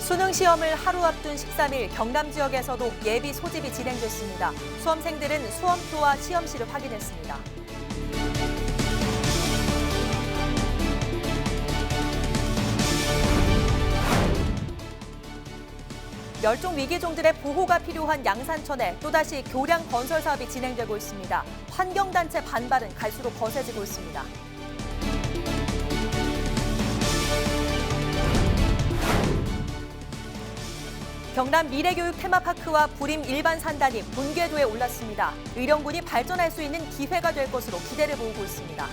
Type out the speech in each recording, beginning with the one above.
수능 시험을 하루 앞둔 13일 경남 지역에서도 예비 소집이 진행됐습니다. 수험생들은 수험표와 시험지를 확인했습니다. 멸종 위기종들의 보호가 필요한 양산천에 또다시 교량 건설 사업이 진행되고 있습니다. 환경단체 반발은 갈수록 거세지고 있습니다. 경남 미래교육 테마파크와 부림 일반 산단이 본궤도에 올랐습니다. 의령군이 발전할 수 있는 기회가 될 것으로 기대를 모으고 있습니다.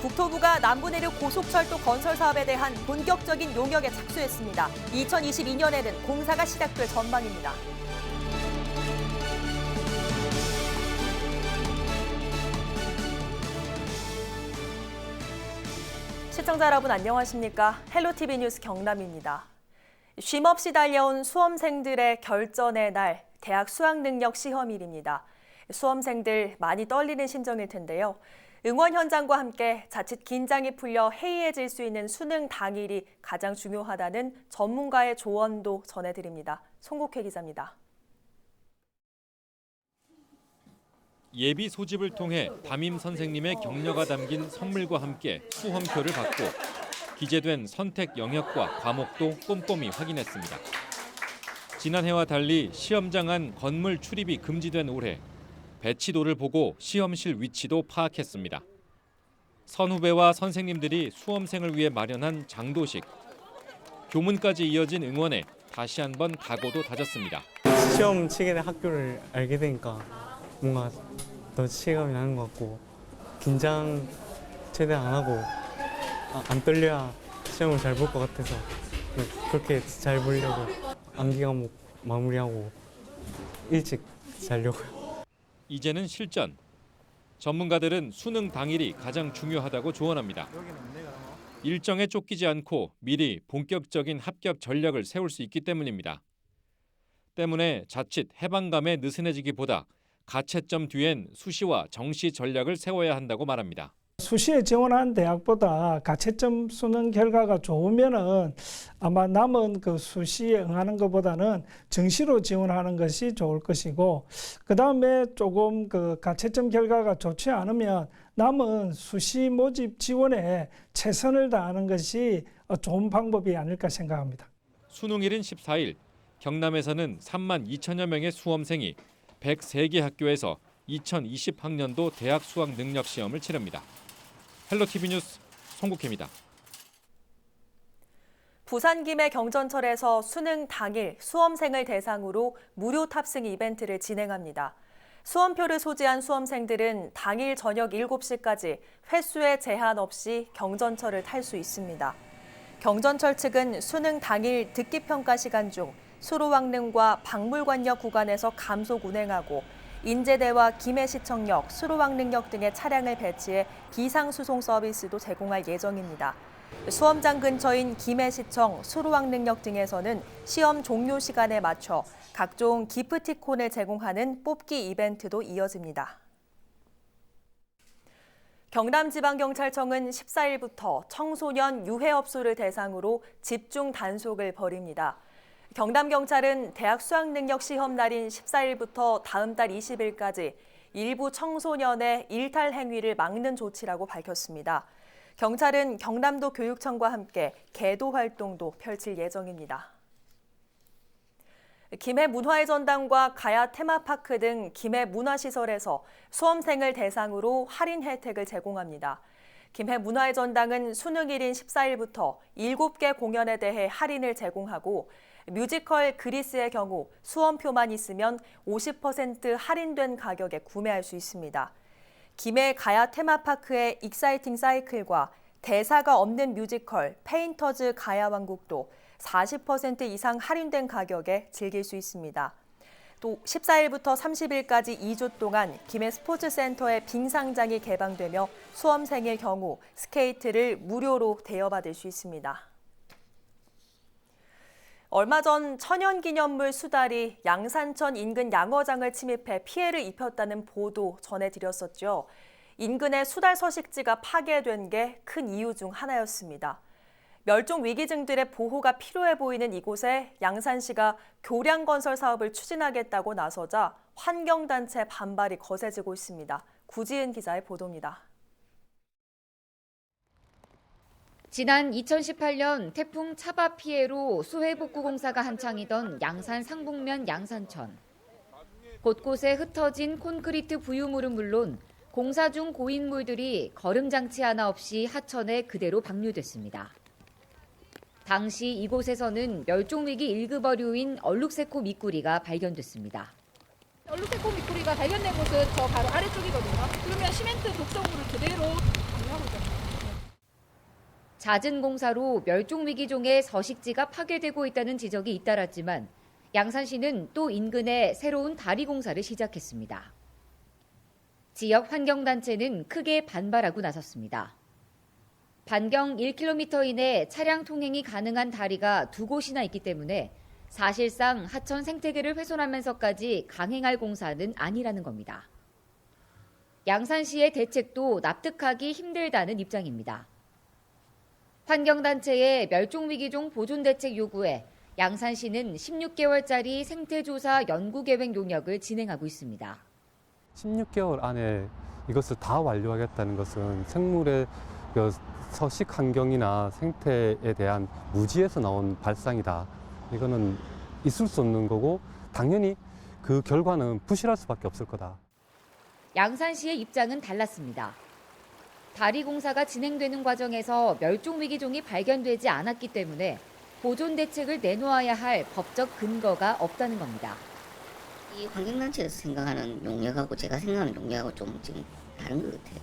국토부가 남부내륙 고속철도 건설 사업에 대한 본격적인 용역에 착수했습니다. 2022년에는 공사가 시작될 전망입니다. 시청자 여러분 안녕하십니까? 헬로티비 뉴스 경남입니다. 쉼없이 달려온 수험생들의 결전의 날, 대학 수학능력 시험일입니다. 수험생들 많이 떨리는 심정일 텐데요. 응원 현장과 함께 자칫 긴장이 풀려 해이해질 수 있는 수능 당일이 가장 중요하다는 전문가의 조언도 전해드립니다. 송국회 기자입니다. 예비 소집을 통해 담임 선생님의 격려가 담긴 선물과 함께 수험표를 받고 기재된 선택 영역과 과목도 꼼꼼히 확인했습니다. 지난해와 달리 시험장 안 건물 출입이 금지된 올해 배치도를 보고 시험실 위치도 파악했습니다. 선후배와 선생님들이 수험생을 위해 마련한 장도식. 교문까지 이어진 응원에 다시 한번 각오도 다졌습니다. 시험 치게 된 학교를 알게 되니까 뭔가 더 실감이 나는 것 같고 긴장 최대한 안 하고 안 떨려야 시험을 잘 볼 것 같아서 그렇게 잘 보려고 암기 과목 마무리하고 일찍 자려고요. 이제는 실전. 전문가들은 수능 당일이 가장 중요하다고 조언합니다. 일정에 쫓기지 않고 미리 본격적인 합격 전략을 세울 수 있기 때문입니다. 때문에 자칫 해방감에 느슨해지기보다 가채점 뒤엔 수시와 정시 전략을 세워야 한다고 말합니다. 수시에 지원한 대학보다 가채점 수능 결과가 좋으면은 아마 남은 그 수시에 응하는 것보다는 정시로 지원하는 것이 좋을 것이고, 그 다음에 조금 그 가채점 결과가 좋지 않으면 남은 수시 모집 지원에 최선을 다하는 것이 좋은 방법이 아닐까 생각합니다. 수능일인 14일, 경남에서는 3만 2천여 명의 수험생이 103개 학교에서 2020학년도 대학 수학 능력 시험을 치릅니다. 헬로티비 뉴스 송국혜입니다. 부산 김해 경전철에서 수능 당일 수험생을 대상으로 무료 탑승 이벤트를 진행합니다. 수험표를 소지한 수험생들은 당일 저녁 7시까지 횟수에 제한 없이 경전철을 탈 수 있습니다. 경전철 측은 수능 당일 듣기평가 시간 중 수로왕릉과 박물관역 구간에서 감속 운행하고 인제대와 김해시청역, 수로왕릉역 등의 차량을 배치해 비상수송 서비스도 제공할 예정입니다. 수험장 근처인 김해시청, 수로왕릉역 등에서는 시험 종료 시간에 맞춰 각종 기프티콘을 제공하는 뽑기 이벤트도 이어집니다. 경남지방경찰청은 14일부터 청소년 유해업소를 대상으로 집중 단속을 벌입니다. 경남경찰은 대학 수학능력 시험 날인 14일부터 다음 달 20일까지 일부 청소년의 일탈 행위를 막는 조치라고 밝혔습니다. 경찰은 경남도 교육청과 함께 계도 활동도 펼칠 예정입니다. 김해 문화의 전당과 가야 테마파크 등 김해 문화시설에서 수험생을 대상으로 할인 혜택을 제공합니다. 김해 문화의 전당은 수능일인 14일부터 7개 공연에 대해 할인을 제공하고 뮤지컬 그리스의 경우 수험표만 있으면 50% 할인된 가격에 구매할 수 있습니다. 김해 가야 테마파크의 익사이팅 사이클과 대사가 없는 뮤지컬 페인터즈 가야왕국도 40% 이상 할인된 가격에 즐길 수 있습니다. 또 14일부터 30일까지 2주 동안 김해 스포츠센터의 빙상장이 개방되며 수험생의 경우 스케이트를 무료로 대여받을 수 있습니다. 얼마 전 천연기념물 수달이 양산천 인근 양어장을 침입해 피해를 입혔다는 보도 전해드렸었죠. 인근의 수달 서식지가 파괴된 게 큰 이유 중 하나였습니다. 멸종 위기종들의 보호가 필요해 보이는 이곳에 양산시가 교량 건설 사업을 추진하겠다고 나서자 환경단체 반발이 거세지고 있습니다. 구지은 기자의 보도입니다. 지난 2018년 태풍 차바 피해로 수해 복구 공사가 한창이던 양산 상북면 양산천. 곳곳에 흩어진 콘크리트 부유물은 물론 공사 중 고인물들이 거름 장치 하나 없이 하천에 그대로 방류됐습니다. 당시 이곳에서는 멸종위기 1급 어류인 얼룩새코 미꾸리가 발견됐습니다. 얼룩새코 미꾸리가 발견된 곳은 저 바로 아래쪽이거든요. 그러면 시멘트 독성물을 그대로 방류하고 있잖아요. 잦은 공사로 멸종위기종의 서식지가 파괴되고 있다는 지적이 잇따랐지만 양산시는 또 인근에 새로운 다리 공사를 시작했습니다. 지역 환경단체는 크게 반발하고 나섰습니다. 반경 1km 이내 차량 통행이 가능한 다리가 두 곳이나 있기 때문에 사실상 하천 생태계를 훼손하면서까지 강행할 공사는 아니라는 겁니다. 양산시의 대책도 납득하기 힘들다는 입장입니다. 환경단체의 멸종위기종 보존대책 요구에 양산시는 16개월짜리 생태조사 연구계획 용역을 진행하고 있습니다. 16개월 안에 이것을 다 완료하겠다는 것은 생물의 서식 환경이나 생태에 대한 무지에서 나온 발상이다. 이거는 있을 수 없는 거고 당연히 그 결과는 부실할 수밖에 없을 거다. 양산시의 입장은 달랐습니다. 다리 공사가 진행되는 과정에서 멸종위기종이 발견되지 않았기 때문에 보존 대책을 내놓아야 할 법적 근거가 없다는 겁니다. 이 환경단체에서 생각하는 용역하고 제가 생각하는 용역하고 좀 지금 다른 것 같아요.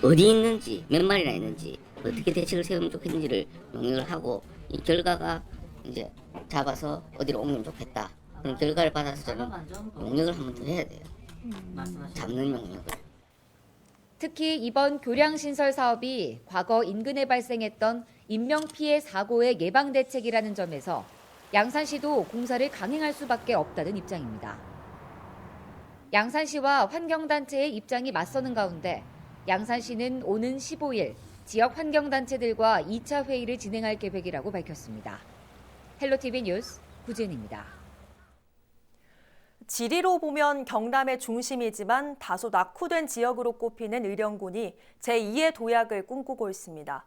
어디 있는지, 몇 마리나 있는지, 어떻게 대책을 세우면 좋겠는지를 용역을 하고 이 결과가 이제 잡아서 어디로 옮기면 좋겠다. 그런 결과를 받아서 저는 용역을 한 번 더 해야 돼요. 잡는 용역을. 특히 이번 교량신설 사업이 과거 인근에 발생했던 인명피해 사고의 예방 대책이라는 점에서 양산시도 공사를 강행할 수밖에 없다는 입장입니다. 양산시와 환경단체의 입장이 맞서는 가운데 양산시는 오는 15일 지역 환경단체들과 2차 회의를 진행할 계획이라고 밝혔습니다. 헬로티비 뉴스 구지은입니다. 지리로 보면 경남의 중심이지만 다소 낙후된 지역으로 꼽히는 의령군이 제2의 도약을 꿈꾸고 있습니다.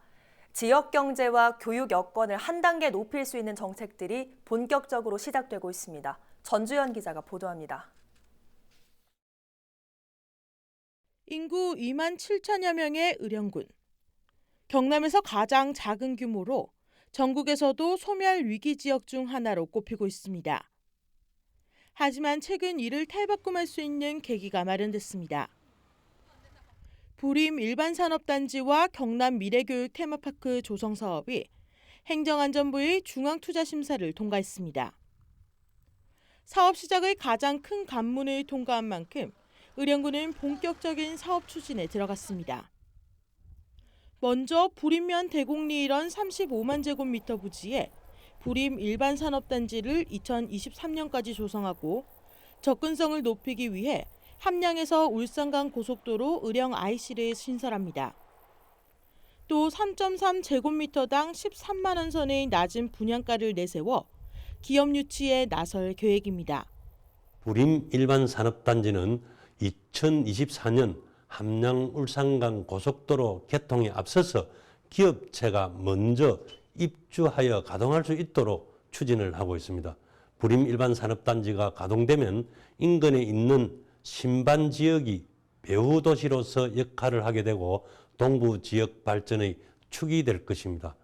지역 경제와 교육 여건을 한 단계 높일 수 있는 정책들이 본격적으로 시작되고 있습니다. 전주현 기자가 보도합니다. 인구 2만 7천여 명의 의령군. 경남에서 가장 작은 규모로 전국에서도 소멸 위기 지역 중 하나로 꼽히고 있습니다. 하지만 최근 이를 탈바꿈할 수 있는 계기가 마련됐습니다. 부림 일반산업단지와 경남 미래교육 테마파크 조성 사업이 행정안전부의 중앙투자심사를 통과했습니다. 사업 시작의 가장 큰 관문을 통과한 만큼 의령군은 본격적인 사업 추진에 들어갔습니다. 먼저 부림면 대곡리 일원 35만 제곱미터 부지에 부림 일반산업단지를 2023년까지 조성하고 접근성을 높이기 위해 함량에서 울산간 고속도로 의령 IC를 신설합니다. 또 3.3 제곱미터당 13만 원 선의 낮은 분양가를 내세워 기업 유치에 나설 계획입니다. 부림 일반산업단지는 2024년 함양 울산간 고속도로 개통에 앞서서 기업체가 먼저 입주하여 가동할 수 있도록 추진을 하고 있습니다. 부림 일반산업단지가 가동되면 인근에 있는 신반 지역이 배후 도시로서 역할을 하게 되고 동부 지역 발전의 축이 될 것입니다.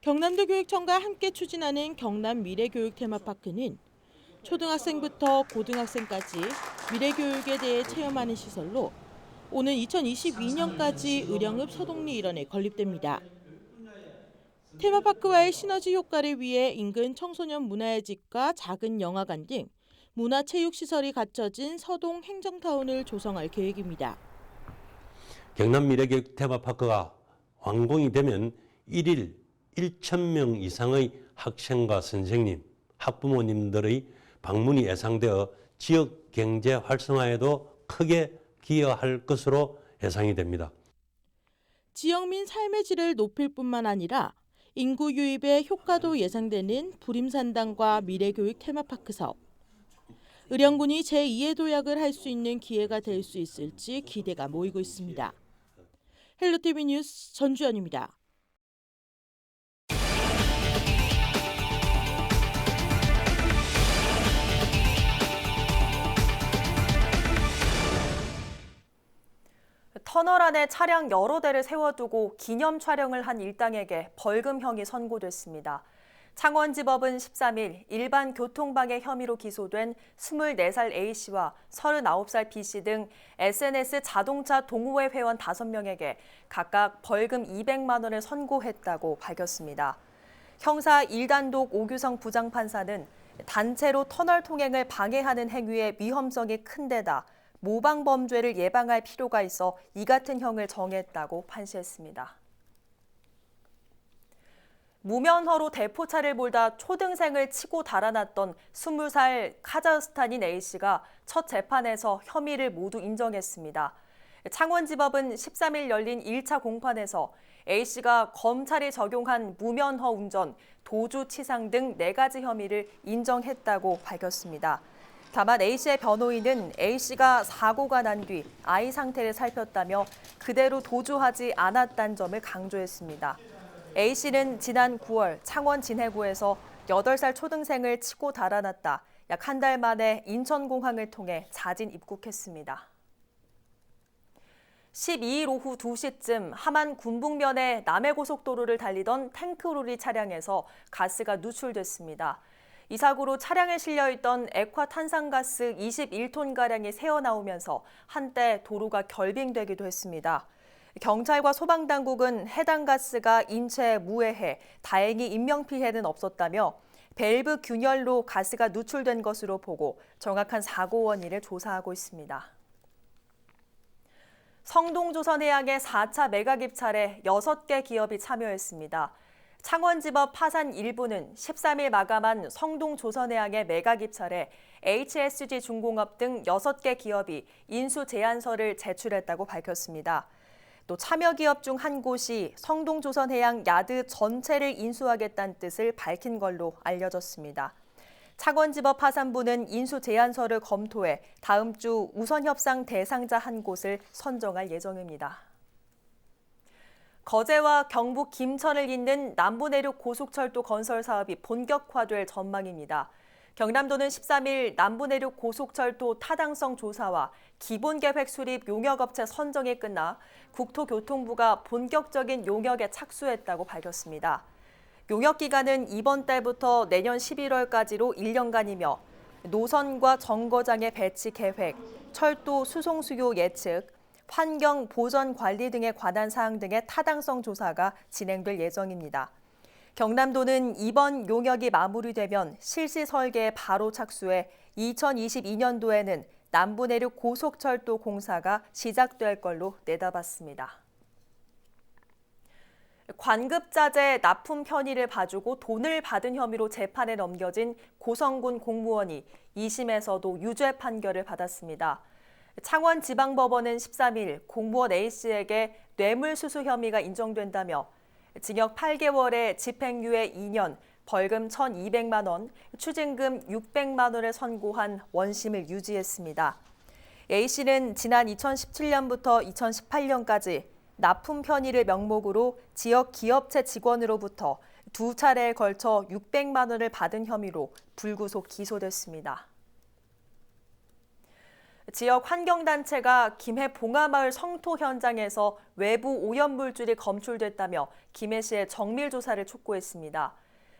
경남도 교육청과 함께 추진하는 경남 미래교육 테마파크는 초등학생부터 고등학생까지 미래교육에 대해 체험하는 시설로 오는 2022년까지 의령읍 서동리 일원에 건립됩니다. 테마파크와의 시너지 효과를 위해 인근 청소년 문화의 집과 작은 영화관 등 문화체육시설이 갖춰진 서동 행정타운을 조성할 계획입니다. 경남 미래교육 테마파크가 완공이 되면 1일 1,000명 이상의 학생과 선생님, 학부모님들의 방문이 예상되어 지역 경제 활성화에도 크게 기여할 것으로 예상이 됩니다. 지역민 삶의 질을 높일 뿐만 아니라 인구 유입에 효과도 예상되는 부림산당과 미래교육 테마파크 사업. 의령군이 제2의 도약을 할 수 있는 기회가 될 수 있을지 기대가 모이고 있습니다. 헬로티비 뉴스 전주연입니다. 터널 안에 차량 여러 대를 세워두고 기념 촬영을 한 일당에게 벌금형이 선고됐습니다. 창원지법은 13일 일반 교통방해 혐의로 기소된 24살 A씨와 39살 B씨 등 SNS 자동차 동호회 회원 5명에게 각각 벌금 200만 원을 선고했다고 밝혔습니다. 형사 1단독 오규성 부장판사는 단체로 터널 통행을 방해하는 행위의 위험성이 큰 데다 모방 범죄를 예방할 필요가 있어 이 같은 형을 정했다고 판시했습니다. 무면허로 대포차를 몰다 초등생을 치고 달아났던 20살 카자흐스탄인 A씨가 첫 재판에서 혐의를 모두 인정했습니다. 창원지법은 13일 열린 1차 공판에서 A씨가 검찰이 적용한 무면허 운전, 도주치상 등 4가지 혐의를 인정했다고 밝혔습니다. 다만 A씨의 변호인은 A씨가 사고가 난 뒤 아이 상태를 살폈다며 그대로 도주하지 않았다는 점을 강조했습니다. A씨는 지난 9월 창원 진해구에서 8살 초등생을 치고 달아났다 약 한 달 만에 인천공항을 통해 자진 입국했습니다. 12일 오후 2시쯤 함안 군북면의 남해고속도로를 달리던 탱크로리 차량에서 가스가 누출됐습니다. 이 사고로 차량에 실려있던 액화탄산가스 21톤가량이 새어나오면서 한때 도로가 결빙되기도 했습니다. 경찰과 소방당국은 해당 가스가 인체에 무해해 다행히 인명피해는 없었다며 밸브 균열로 가스가 누출된 것으로 보고 정확한 사고 원인을 조사하고 있습니다. 성동조선해양의 4차 메가깁찰에 6개 기업이 참여했습니다. 창원지법 파산 1부는 13일 마감한 성동조선해양의 메가깁찰에 HSG 중공업 등 6개 기업이 인수 제안서를 제출했다고 밝혔습니다. 또 참여 기업 중 한 곳이 성동조선해양 야드 전체를 인수하겠다는 뜻을 밝힌 걸로 알려졌습니다. 창원지법 파산부는 인수 제안서를 검토해 다음 주 우선 협상 대상자 한 곳을 선정할 예정입니다. 거제와 경북 김천을 잇는 남부내륙 고속철도 건설 사업이 본격화될 전망입니다. 경남도는 13일 남부내륙 고속철도 타당성 조사와 기본계획 수립 용역업체 선정이 끝나 국토교통부가 본격적인 용역에 착수했다고 밝혔습니다. 용역 기간은 이번 달부터 내년 11월까지로 1년간이며 노선과 정거장의 배치 계획, 철도 수송 수요 예측, 환경 보전 관리 등에 관한 사항 등의 타당성 조사가 진행될 예정입니다. 경남도는 이번 용역이 마무리되면 실시 설계에 바로 착수해 2022년도에는 남부내륙 고속철도 공사가 시작될 걸로 내다봤습니다. 관급자재 납품 편의를 봐주고 돈을 받은 혐의로 재판에 넘겨진 고성군 공무원이 2심에서도 유죄 판결을 받았습니다. 창원지방법원은 13일 공무원 A씨에게 뇌물수수 혐의가 인정된다며 징역 8개월에 집행유예 2년, 벌금 1,200만 원, 추징금 600만 원을 선고한 원심을 유지했습니다. A씨는 지난 2017년부터 2018년까지 납품 편의를 명목으로 지역 기업체 직원으로부터 2차례에 걸쳐 600만 원을 받은 혐의로 불구속 기소됐습니다. 지역 환경단체가 김해 봉하마을 성토 현장에서 외부 오염물질이 검출됐다며 김해시의 정밀조사를 촉구했습니다.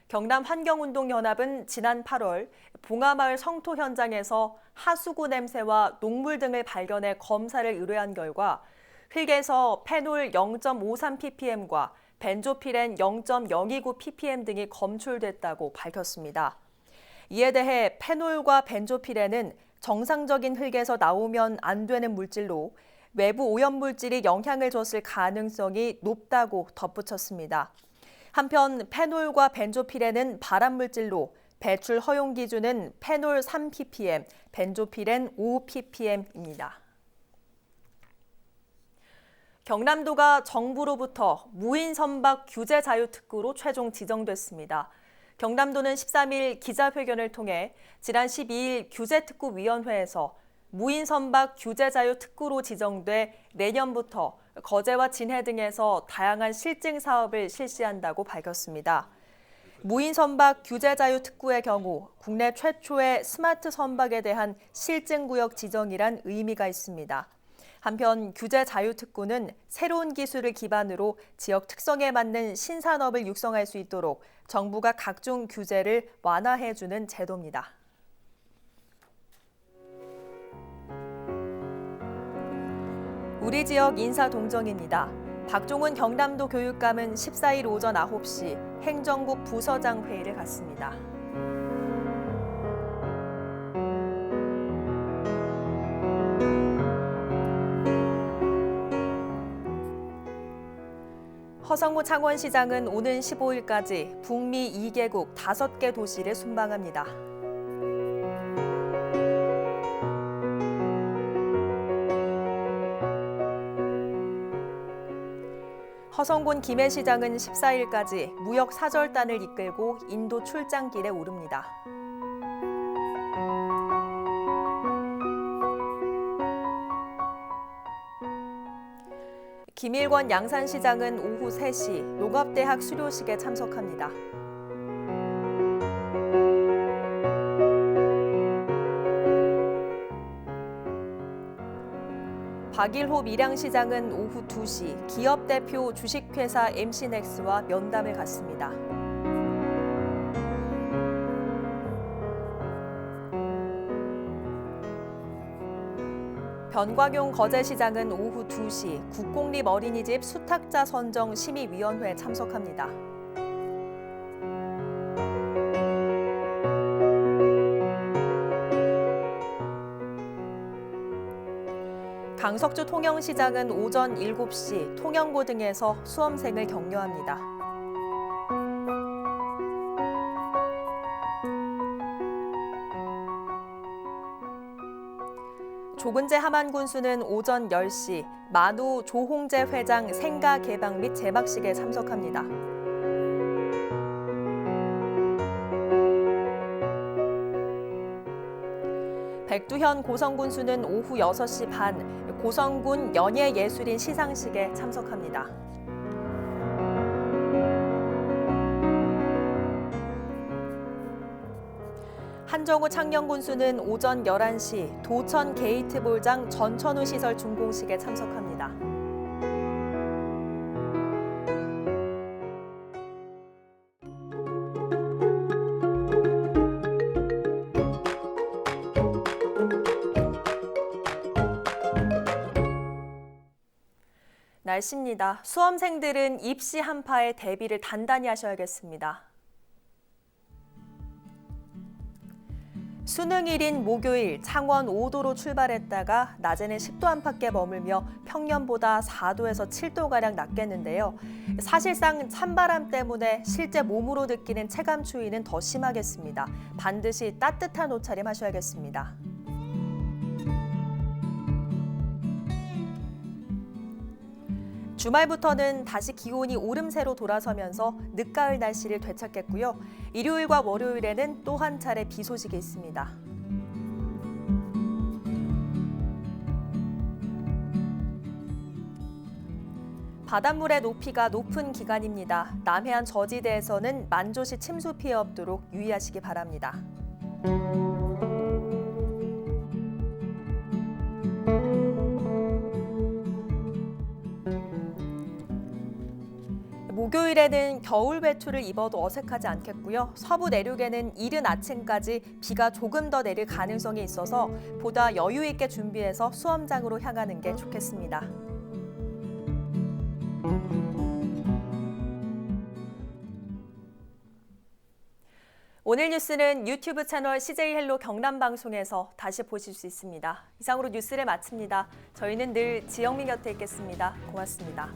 경남환경운동연합은 지난 8월 봉하마을 성토 현장에서 하수구 냄새와 녹물 등을 발견해 검사를 의뢰한 결과 흙에서 페놀 0.53ppm과 벤조피렌 0.029ppm 등이 검출됐다고 밝혔습니다. 이에 대해 페놀과 벤조피렌은 정상적인 흙에서 나오면 안 되는 물질로 외부 오염물질이 영향을 줬을 가능성이 높다고 덧붙였습니다. 한편 페놀과 벤조피렌은 발암물질로 배출 허용 기준은 페놀 3ppm, 벤조피렌 5ppm입니다. 경남도가 정부로부터 무인 선박 규제 자유특구로 최종 지정됐습니다. 경남도는 13일 기자회견을 통해 지난 12일 규제특구위원회에서 무인 선박 규제 자유특구로 지정돼 내년부터 거제와 진해 등에서 다양한 실증 사업을 실시한다고 밝혔습니다. 무인 선박 규제 자유 특구의 경우 국내 최초의 스마트 선박에 대한 실증 구역 지정이란 의미가 있습니다. 한편 규제 자유 특구는 새로운 기술을 기반으로 지역 특성에 맞는 신산업을 육성할 수 있도록 정부가 각종 규제를 완화해주는 제도입니다. 우리 지역 인사 동정입니다. 박종훈 경남도 교육감은 14일 오전 9시 행정국 부서장 회의를 갖습니다. 허성무 창원시장은 오는 15일까지 북미 2개국 5개 도시를 순방합니다. 허성곤 김해시장은 14일까지 무역 사절단을 이끌고 인도 출장길에 오릅니다. 김일권 양산시장은 오후 3시 농업대학 수료식에 참석합니다. 박일호 밀양시장은 오후 2시 기업대표 주식회사 MC넥스와 면담을 갖습니다. 변광용 거제시장은 오후 2시 국공립 어린이집 수탁자 선정 심의위원회에 참석합니다. 강석주 통영시장은 오전 7시 통영고 등에서 수험생을 격려합니다. 조근재 함안군수는 오전 10시 만우 조홍재 회장 생가 개방 및 제막식에 참석합니다. 백두현 고성군수는 오후 6시 반 고성군 연예예술인 시상식에 참석합니다. 한정우 창녕군수는 오전 11시 도천 게이트볼장 전천후 시설 준공식에 참석합니다. 날씨입니다. 수험생들은 입시 한파에 대비를 단단히 하셔야겠습니다. 수능일인 목요일 창원 5도로 출발했다가 낮에는 10도 안팎에 머물며 평년보다 4도에서 7도가량 낮겠는데요. 사실상 찬바람 때문에 실제 몸으로 느끼는 체감 추위는 더 심하겠습니다. 반드시 따뜻한 옷차림 하셔야겠습니다. 주말부터는 다시 기온이 오름세로 돌아서면서 늦가을 날씨를 되찾겠고요. 일요일과 월요일에는 또 한 차례 비 소식이 있습니다. 바닷물의 높이가 높은 기간입니다. 남해안 저지대에서는 만조시 침수 피해 없도록 유의하시기 바랍니다. 목요일에는 겨울 외투를 입어도 어색하지 않겠고요. 서부 내륙에는 이른 아침까지 비가 조금 더 내릴 가능성이 있어서 보다 여유 있게 준비해서 수험장으로 향하는 게 좋겠습니다. 오늘 뉴스는 유튜브 채널 CJ 헬로 경남 방송에서 다시 보실 수 있습니다. 이상으로 뉴스를 마칩니다. 저희는 늘 지영민 곁에 있겠습니다. 고맙습니다.